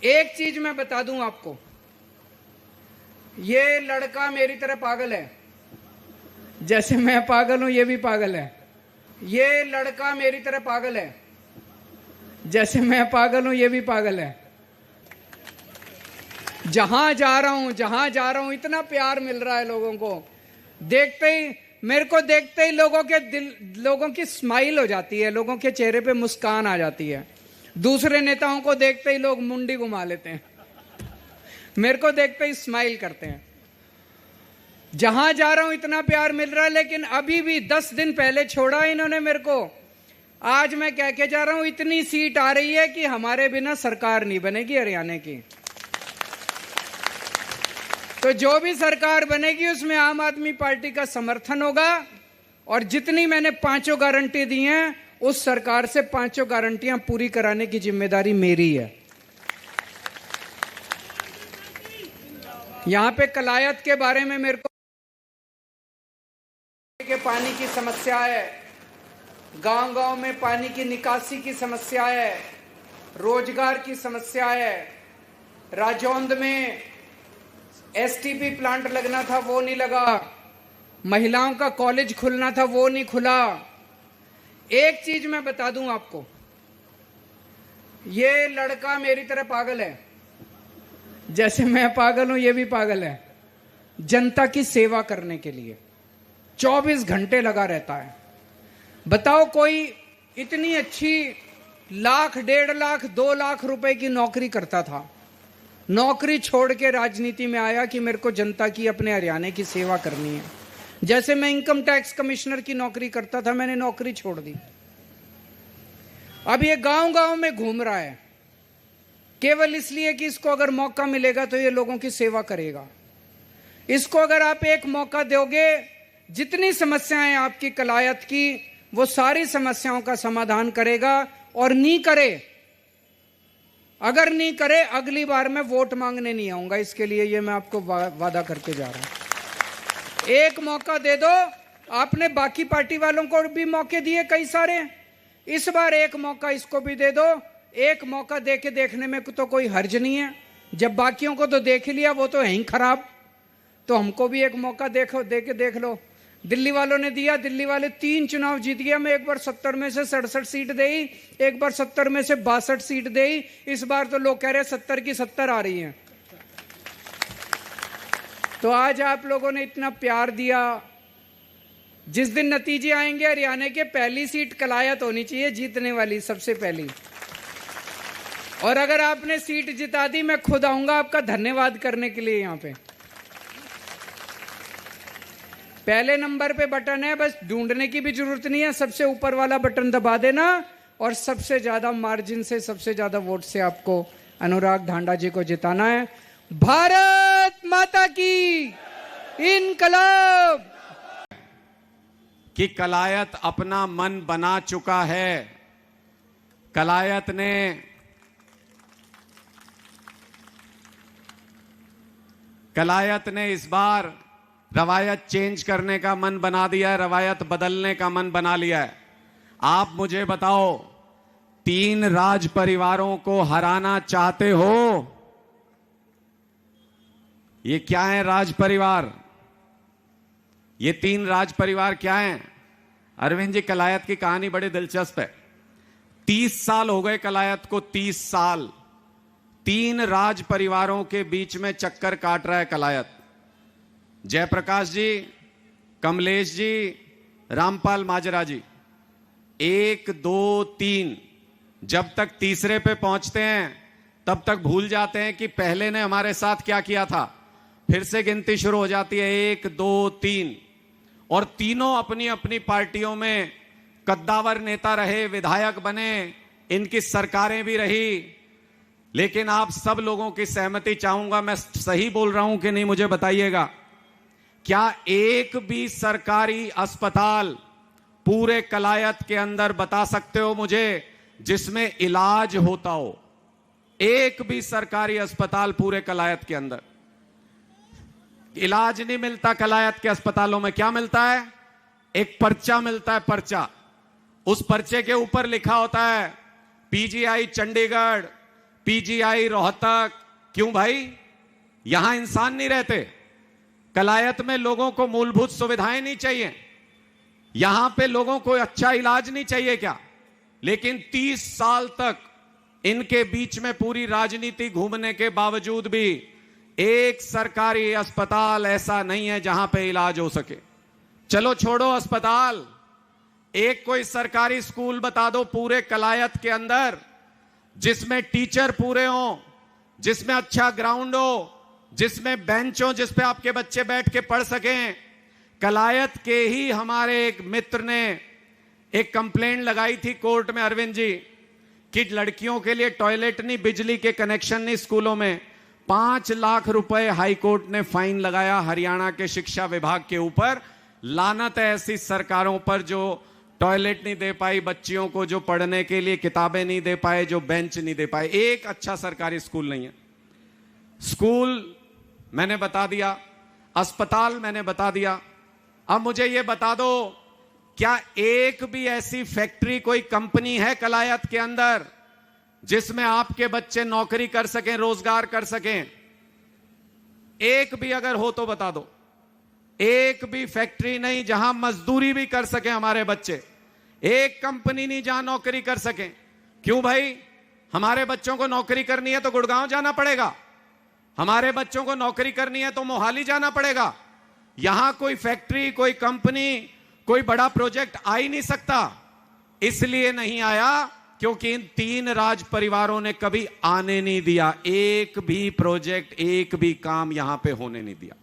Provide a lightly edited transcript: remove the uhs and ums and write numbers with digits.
एक चीज मैं बता दूं आपको, ये लड़का मेरी तरह पागल है, जैसे मैं पागल हूं ये भी पागल है। ये लड़का मेरी तरह पागल है, जैसे मैं पागल हूं ये भी पागल है। जहां जा रहा हूं इतना प्यार मिल रहा है लोगों को। देखते ही मेरे को देखते ही लोगों की स्माइल हो जाती है, लोगों के चेहरे पे मुस्कान आ जाती है। दूसरे नेताओं को देखते ही लोग मुंडी घुमा लेते हैं, मेरे को देखते ही स्माइल करते हैं। जहां जा रहा हूं इतना प्यार मिल रहा है, लेकिन अभी भी 10 दिन पहले छोड़ा इन्होंने मेरे को। आज मैं कह के जा रहा हूं इतनी सीट आ रही है कि हमारे बिना सरकार नहीं बनेगी हरियाणा की। तो जो भी सरकार बनेगी उसमें आम आदमी पार्टी का समर्थन होगा, और जितनी मैंने 5 गारंटी दी हैं उस सरकार से 5 गारंटियां पूरी कराने की जिम्मेदारी मेरी है। यहां पे कलायत के बारे में मेरे को के पानी की समस्या है, गांव-गांव में पानी की निकासी की समस्या है, रोजगार की समस्या है। राजौंद में एसटीपी प्लांट लगना था वो नहीं लगा, महिलाओं का कॉलेज खुलना था वो नहीं खुला। एक चीज मैं बता दूं आपको, ये लड़का मेरी तरह पागल है, जैसे मैं पागल हूं ये भी पागल है। जनता की सेवा करने के लिए 24 घंटे लगा रहता है। बताओ कोई इतनी अच्छी 1 लाख, 1.5 लाख, 2 लाख रुपए की नौकरी करता था, नौकरी छोड़ के राजनीति में आया कि मेरे को जनता की, अपने हरियाणा की सेवा करनी है। जैसे मैं इनकम टैक्स कमिश्नर की नौकरी करता था, मैंने नौकरी छोड़ दी। अब ये गांव-गांव में घूम रहा है केवल इसलिए कि इसको अगर मौका मिलेगा तो ये लोगों की सेवा करेगा। इसको अगर आप एक मौका दोगे, जितनी समस्याएं आपकी कलायत की, वो सारी समस्याओं का समाधान करेगा। और नहीं करे, अगर नहीं करे, अगली बार मैं वोट मांगने नहीं आऊंगा। इसके लिए ये मैं आपको वादा करके जा रहा हूं। एक मौका दे दो, आपने बाकी पार्टी वालों को भी मौके दिए कई सारे, इस बार एक मौका इसको भी दे दो। एक मौका दे के देखने में तो कोई हर्ज नहीं है। जब बाकियों को तो देख लिया, वो तो है ही खराब, तो हमको भी एक मौका दे के देख लो। दिल्ली वालों ने दिया, दिल्ली वाले 3 चुनाव जीत गया। मैं एक बार 70 में से 67 सीट दे, एक बार 70 में से 62 सीट दे। इस बार तो लोग कह रहे हैं 70 की 70 आ रही हैं। तो आज आप लोगों ने इतना प्यार दिया। जिस दिन नतीजे आएंगे हरियाणा के, पहली सीट कलायत होनी चाहिए जीतने वाली, सबसे पहली। और अगर आपने सीट जिता दी, मैं खुद आऊंगा आपका धन्यवाद करने के लिए। यहां पे पहले नंबर पे बटन है, बस ढूंढने की भी जरूरत नहीं है, सबसे ऊपर वाला बटन दबा देना, और सबसे ज्यादा मार्जिन से, सबसे ज्यादा वोट से आपको अनुराग ढांडा जी को जिताना है। भारत माता की इनकलाब। कि कलायत अपना मन बना चुका है। कलायत ने इस बार रवायत चेंज करने का मन बना दिया है, रवायत बदलने का मन बना लिया है। आप मुझे बताओ, 3 राज परिवारों को हराना चाहते हो? ये क्या है राज परिवार? ये 3 राज परिवार क्या हैं? अरविंद जी, कलायत की कहानी बड़ी दिलचस्प है। 30 साल हो गए कलायत को, 30 साल 3 राज परिवारों के बीच में चक्कर काट रहा है कलायत। जयप्रकाश जी, कमलेश जी, रामपाल माजरा जी, 1, 2, 3। जब तक तीसरे पे पहुंचते हैं तब तक भूल जाते हैं कि पहले ने हमारे साथ क्या किया था। फिर से गिनती शुरू हो जाती है, 1, 2, 3। और तीनों अपनी अपनी पार्टियों में कद्दावर नेता रहे, विधायक बने, इनकी सरकारें भी रही। लेकिन आप सब लोगों की सहमति चाहूंगा, मैं सही बोल रहा हूं कि नहीं मुझे बताइएगा। क्या एक भी सरकारी अस्पताल पूरे कलायत के अंदर बता सकते हो मुझे जिसमें इलाज होता हो? एक भी सरकारी अस्पताल पूरे कलायत के अंदर इलाज नहीं मिलता। कलायत के अस्पतालों में क्या मिलता है? एक पर्चा मिलता है, पर्चा। उस पर्चे के ऊपर लिखा होता है पीजीआई चंडीगढ़, पीजीआई, रोहतक। क्यों भाई? यहां इंसान नहीं रहते। कलायत में लोगों को मूलभूत सुविधाएं नहीं चाहिए? यहां पे लोगों को अच्छा इलाज नहीं चाहिए क्या? लेकिन 30 साल तक इनके बीच में पूरी राजनीति घूमने के बावजूद भी एक सरकारी अस्पताल ऐसा नहीं है जहां पे इलाज हो सके। चलो छोड़ो अस्पताल, एक कोई सरकारी स्कूल बता दो पूरे कलायत के अंदर जिसमें टीचर पूरे हों, जिसमें अच्छा ग्राउंड हो, जिसमें बेंच हो, जिस पे आपके बच्चे बैठ के पढ़ सकें। कलायत के ही हमारे एक मित्र ने एक कंप्लेंट लगाई थी कोर्ट में, अरविंद जी, कि लड़कियों के लिए टॉयलेट नहीं, बिजली के कनेक्शन नहीं स्कूलों में। 5 लाख रुपए हाई कोर्ट ने फाइन लगाया हरियाणा के शिक्षा विभाग के ऊपर। लानत है ऐसी सरकारों पर जो टॉयलेट नहीं दे पाई बच्चियों को, जो पढ़ने के लिए किताबें नहीं दे पाए, जो बेंच नहीं दे पाए। एक अच्छा सरकारी स्कूल नहीं है। स्कूल मैंने बता दिया, अस्पताल मैंने बता दिया। अब मुझे यह बता दो, क्या एक भी ऐसी फैक्ट्री, कोई कंपनी है कलायत के अंदर जिसमें आपके बच्चे नौकरी कर सकें, रोजगार कर सकें? एक भी अगर हो तो बता दो। एक भी फैक्ट्री नहीं जहां मजदूरी भी कर सकें हमारे बच्चे। एक कंपनी नहीं जहां नौकरी कर सकें। क्यों भाई? हमारे बच्चों को नौकरी करनी है तो गुड़गांव जाना पड़ेगा, हमारे बच्चों को नौकरी करनी है तो मोहाली जाना पड़ेगा। यहां कोई फैक्ट्री, कोई कंपनी, कोई बड़ा प्रोजेक्ट आ ही नहीं सकता। इसलिए नहीं आया क्योंकि इन 3 राज परिवारों ने कभी आने नहीं दिया। एक भी प्रोजेक्ट, एक भी काम यहां पे होने नहीं दिया।